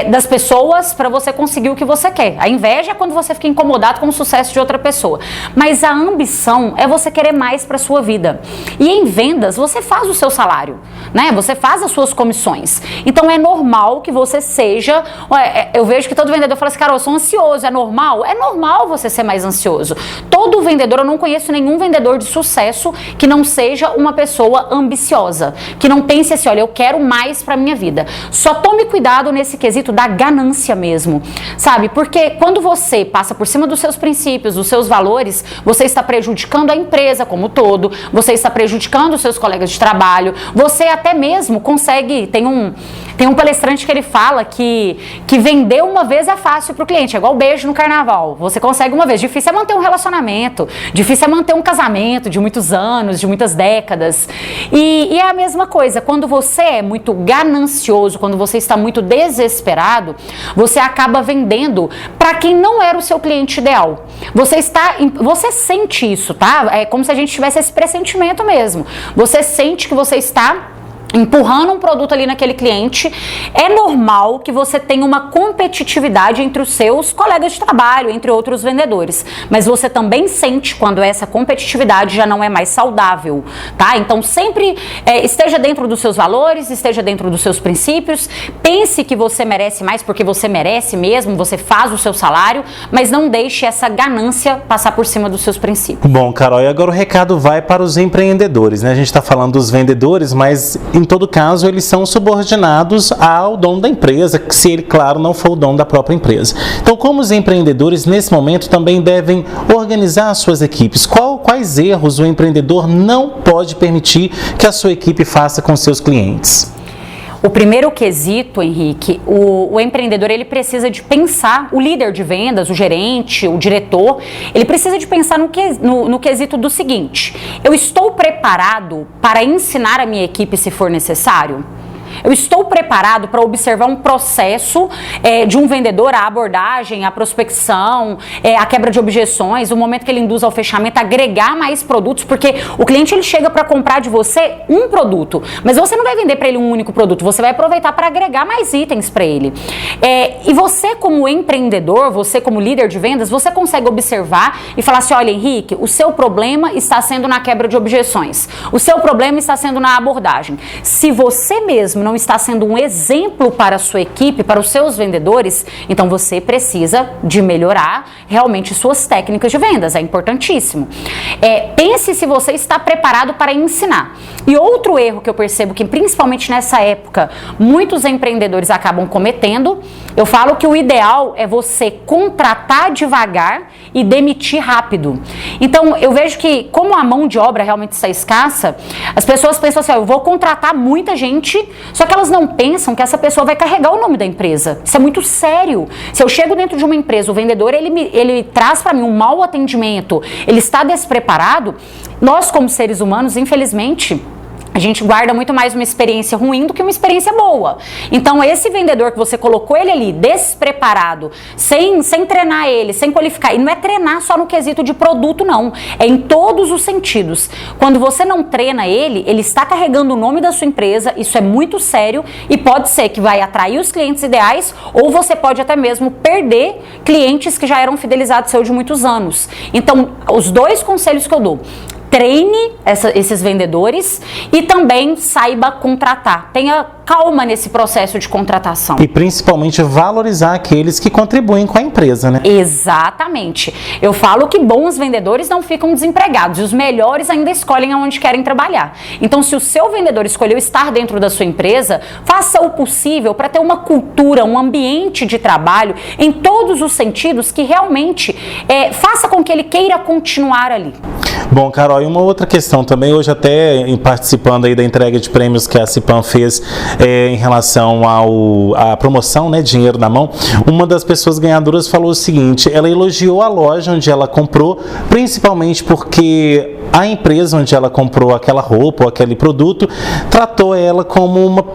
[SPEAKER 7] das pessoas para você conseguir o que você quer. A inveja é quando você fica incomodado com o sucesso de outra pessoa. Mas a ambição é você querer mais para sua vida. E em vendas, você faz o seu salário, né? Você faz as suas comissões. Então é normal que você seja... Eu vejo que todo vendedor fala assim, cara, eu sou ansioso. É normal? É normal você ser mais ansioso. Todo vendedor, eu não conheço nenhum vendedor de sucesso que não seja uma pessoa ambiciosa, que não pense assim, olha, eu quero mais pra minha vida. Só tome cuidado nesse quesito da ganância mesmo, sabe? Porque quando você passa por cima dos seus princípios, dos seus valores, você está prejudicando a empresa como um todo, você está prejudicando os seus colegas de trabalho, você até mesmo consegue, tem um palestrante que ele fala que vender uma vez é fácil pro cliente, é igual beijo no carnaval, você consegue uma vez, difícil é manter um relacionamento, difícil é manter um casamento de muitos anos, de muitas décadas, e é a mesma coisa, quando você é muito ganancioso, quando você está muito desesperado, você acaba vendendo para quem não era o seu cliente ideal, você sente isso, tá? É como se a gente tivesse esse pressentimento mesmo, você sente que você está empurrando um produto ali naquele cliente. É normal que você tenha uma competitividade entre os seus colegas de trabalho, entre outros vendedores, mas você também sente quando essa competitividade já não é mais saudável, tá? Então sempre esteja dentro dos seus valores, esteja dentro dos seus princípios, pense que você merece mais porque você merece mesmo, você faz o seu salário, mas não deixe essa ganância passar por cima dos seus princípios.
[SPEAKER 1] Bom, Carol, e agora o recado vai para os empreendedores, né? A gente está falando dos vendedores, mas em todo caso, eles são subordinados ao dono da empresa, se ele, claro, não for o dono da própria empresa. Então, como os empreendedores, nesse momento, também devem organizar as suas equipes? Quais erros o empreendedor não pode permitir que a sua equipe faça com seus clientes?
[SPEAKER 7] O primeiro quesito, Henrique, o empreendedor, ele precisa de pensar, o líder de vendas, o gerente, o diretor, ele precisa de pensar no quesito do seguinte: eu estou preparado para ensinar a minha equipe se for necessário? Eu estou preparado para observar um processo de um vendedor, a abordagem, a prospecção, a quebra de objeções, o momento que ele induz ao fechamento, agregar mais produtos, porque o cliente ele chega para comprar de você um produto, mas você não vai vender para ele um único produto, você vai aproveitar para agregar mais itens para ele. E você como empreendedor, você como líder de vendas, você consegue observar e falar assim, olha, Henrique, o seu problema está sendo na quebra de objeções, o seu problema está sendo na abordagem. Se você mesmo não está sendo um exemplo para a sua equipe, para os seus vendedores, então você precisa de melhorar realmente suas técnicas de vendas, é importantíssimo. Pense se você está preparado para ensinar. E outro erro que eu percebo que principalmente nessa época muitos empreendedores acabam cometendo, eu falo que o ideal é você contratar devagar e demitir rápido. Então eu vejo que como a mão de obra realmente está escassa, as pessoas pensam assim, eu vou contratar muita gente, só que elas não pensam que essa pessoa vai carregar o nome da empresa. Isso é muito sério. Se eu chego dentro de uma empresa, o vendedor ele traz para mim um mau atendimento, ele está despreparado, nós como seres humanos, infelizmente, a gente guarda muito mais uma experiência ruim do que uma experiência boa. Então, esse vendedor que você colocou ele ali despreparado, sem treinar ele, sem qualificar, e não é treinar só no quesito de produto, não. É em todos os sentidos. Quando você não treina ele está carregando o nome da sua empresa, isso é muito sério e pode ser que vai atrair os clientes ideais ou você pode até mesmo perder clientes que já eram fidelizados seus de muitos anos. Então, os dois conselhos que eu dou: treine esses vendedores e também saiba contratar. Tenha calma nesse processo de contratação.
[SPEAKER 1] E principalmente valorizar aqueles que contribuem com a empresa, né?
[SPEAKER 7] Exatamente. Eu falo que bons vendedores não ficam desempregados e os melhores ainda escolhem aonde querem trabalhar. Então, se o seu vendedor escolheu estar dentro da sua empresa, faça o possível para ter uma cultura, um ambiente de trabalho em todos os sentidos que realmente faça com que ele queira continuar ali.
[SPEAKER 1] Bom, Carol, e uma outra questão também, hoje até participando aí da entrega de prêmios que a Cipan fez em relação à promoção, né, dinheiro na mão, uma das pessoas ganhadoras falou o seguinte: ela elogiou a loja onde ela comprou, principalmente porque a empresa onde ela comprou aquela roupa ou aquele produto tratou ela como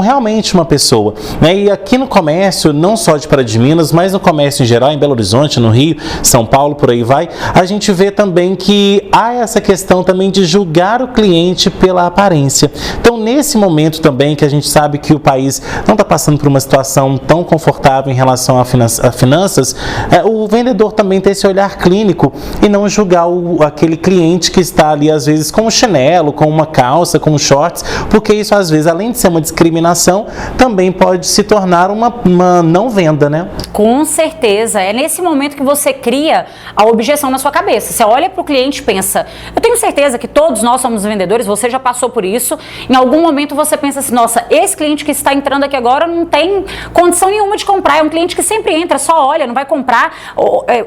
[SPEAKER 1] realmente uma pessoa, né? E aqui no comércio, não só de Pará de Minas, mas no comércio em geral, em Belo Horizonte, no Rio, São Paulo, por aí vai, a gente vê também que há essa questão também de julgar o cliente pela aparência. Então, nesse momento também que a gente sabe que o país não está passando por uma situação tão confortável em relação a finanças, o vendedor também tem esse olhar clínico e não julgar aquele cliente que está ali, às vezes, com um chinelo, com uma calça, com shorts, porque isso, às vezes, além de ser uma discriminação, também pode se tornar uma não venda, né?
[SPEAKER 7] Com certeza. É nesse momento que você cria a objeção na sua cabeça. Você olha para o cliente e pensa, eu tenho certeza que todos nós somos vendedores, você já passou por isso. Em algum momento você pensa assim, nossa, esse cliente que está entrando aqui agora não tem condição nenhuma de comprar. É um cliente que sempre entra, só olha, não vai comprar,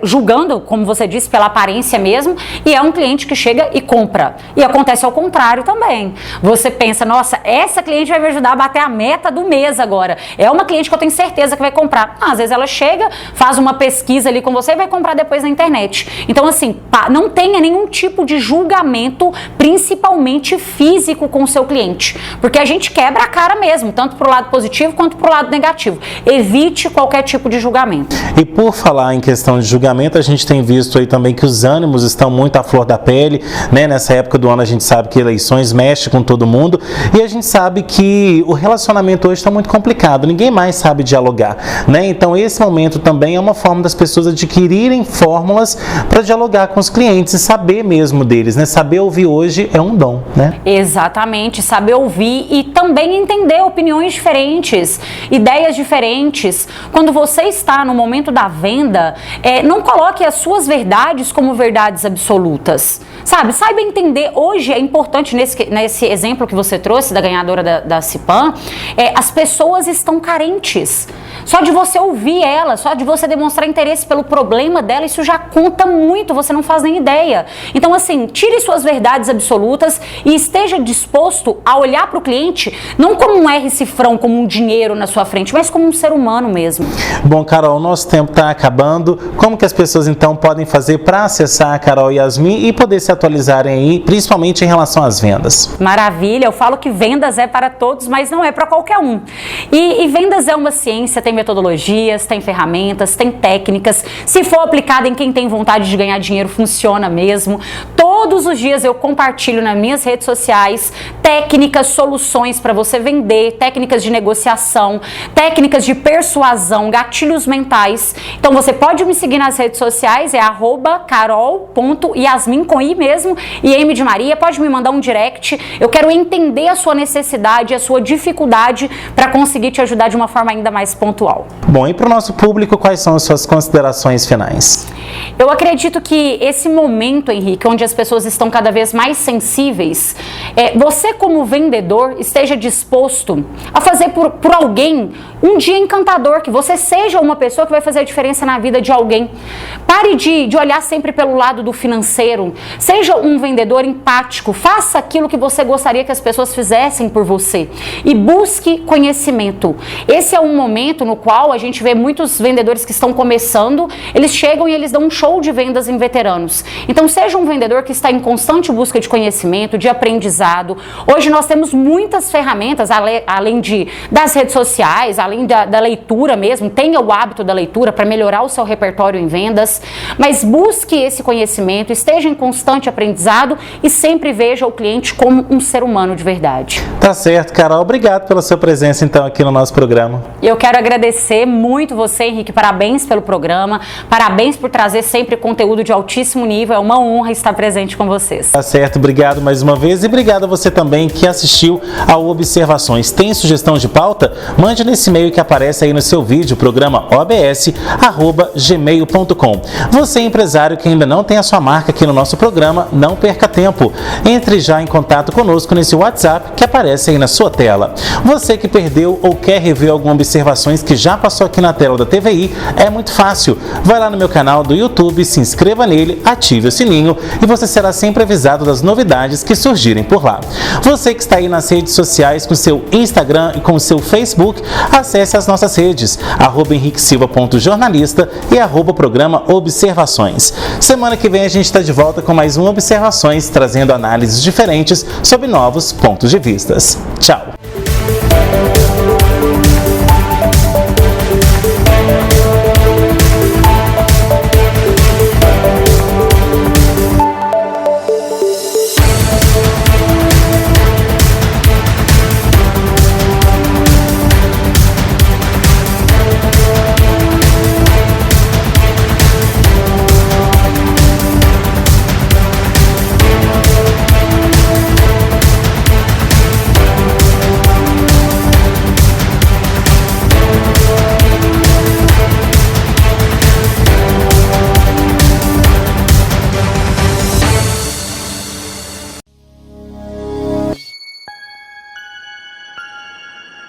[SPEAKER 7] julgando, como você disse, pela aparência mesmo, e é um cliente que chega e compra. E acontece ao contrário também. Você pensa, nossa, essa cliente vai me ajudar a bater a meta do mês agora. É uma cliente que eu tenho certeza que vai comprar. Às vezes ela chega, faz uma pesquisa ali com você e vai comprar depois na internet. Então, assim, não tenha nenhum tipo de julgamento, principalmente físico, com o seu cliente. Porque a gente quebra a cara mesmo, tanto pro lado positivo quanto pro lado negativo. Evite qualquer tipo de julgamento.
[SPEAKER 1] E por falar em questão de julgamento, a gente tem visto aí também que os ânimos estão muito à flor da pele, né? Nessa época do ano a gente sabe que eleições mexem com todo mundo e a gente sabe que o relacionamento hoje está muito complicado, ninguém mais sabe dialogar, né? Então esse momento também é uma forma das pessoas adquirirem fórmulas para dialogar com os clientes e saber mesmo deles, né? Saber ouvir hoje é um dom, né?
[SPEAKER 7] Exatamente, saber ouvir e também entender opiniões diferentes, ideias diferentes. Quando você está no momento da venda, não coloque as suas verdades como verdades absolutas, sabe? Saiba entender. Hoje é importante, nesse exemplo que você trouxe da ganhadora da Cipan, as pessoas estão carentes. Só de você ouvir ela, só de você demonstrar interesse pelo problema dela, isso já conta muito, você não faz nem ideia. Então, assim, tire suas verdades absolutas e esteja disposto a olhar para o cliente, não como um R cifrão, como um dinheiro na sua frente, mas como um ser humano mesmo.
[SPEAKER 1] Bom, Carol, o nosso tempo está acabando. Como que as pessoas, então, podem fazer para acessar a Carol e Yasmin e poder se atualizarem aí, principalmente em relação às vendas?
[SPEAKER 7] Maravilha, eu falo que vendas é para todos, mas não é para qualquer um. E vendas é uma ciência, tem metodologias, tem ferramentas, tem técnicas. Se for aplicada em quem tem vontade de ganhar dinheiro, funciona mesmo. Todos os dias eu compartilho nas minhas redes sociais técnicas, soluções para você vender, técnicas de negociação, técnicas de persuasão, gatilhos mentais. Então você pode me seguir nas redes sociais, é @carol.yasmin com I mesmo, e M de Maria. Pode me mandar um direct. Eu quero entender a sua necessidade, a sua dificuldade para conseguir te ajudar de uma forma ainda mais pontual.
[SPEAKER 1] Bom, e para o nosso público, quais são as suas considerações finais?
[SPEAKER 7] Eu acredito que esse momento, Henrique, onde as pessoas estão cada vez mais sensíveis, você como vendedor esteja disposto a fazer por alguém um dia encantador, que você seja uma pessoa que vai fazer a diferença na vida de alguém. Pare de olhar sempre pelo lado do financeiro, seja um vendedor empático, faça aquilo que você gostaria que as pessoas fizessem por você e busque conhecimento. Esse é um momento no qual a gente vê muitos vendedores que estão começando, eles chegam e eles dão um show de vendas em veteranos. Então seja um vendedor que está está em constante busca de conhecimento, de aprendizado. Hoje nós temos muitas ferramentas, além das redes sociais, além da leitura mesmo. Tenha o hábito da leitura para melhorar o seu repertório em vendas, mas busque esse conhecimento, esteja em constante aprendizado e sempre veja o cliente como um ser humano de verdade.
[SPEAKER 1] Tá certo, Carol. Obrigado pela sua presença, então, aqui no nosso programa.
[SPEAKER 7] Eu quero agradecer muito você, Henrique. Parabéns pelo programa. Parabéns por trazer sempre conteúdo de altíssimo nível. É uma honra estar presente com vocês.
[SPEAKER 1] Tá certo. Obrigado mais uma vez e obrigado a você também que assistiu ao Observações. Tem sugestão de pauta? Mande nesse e-mail que aparece aí no seu vídeo, programa obs@gmail.com. Você, empresário que ainda não tem a sua marca aqui no nosso programa, não perca tempo. Entre já em contato conosco nesse WhatsApp que aparece aí na sua tela. Você que perdeu ou quer rever algumas observações que já passou aqui na tela da TVI, é muito fácil. Vai lá no meu canal do YouTube, se inscreva nele, ative o sininho e você será sempre avisado das novidades que surgirem por lá. Você que está aí nas redes sociais com seu Instagram e com seu Facebook, acesse as nossas redes, @henriquesilva.jornalista e @programa Observações. Semana que vem a gente está de volta com mais um Observações, trazendo análises diferentes sobre novos pontos de vista. Tchau!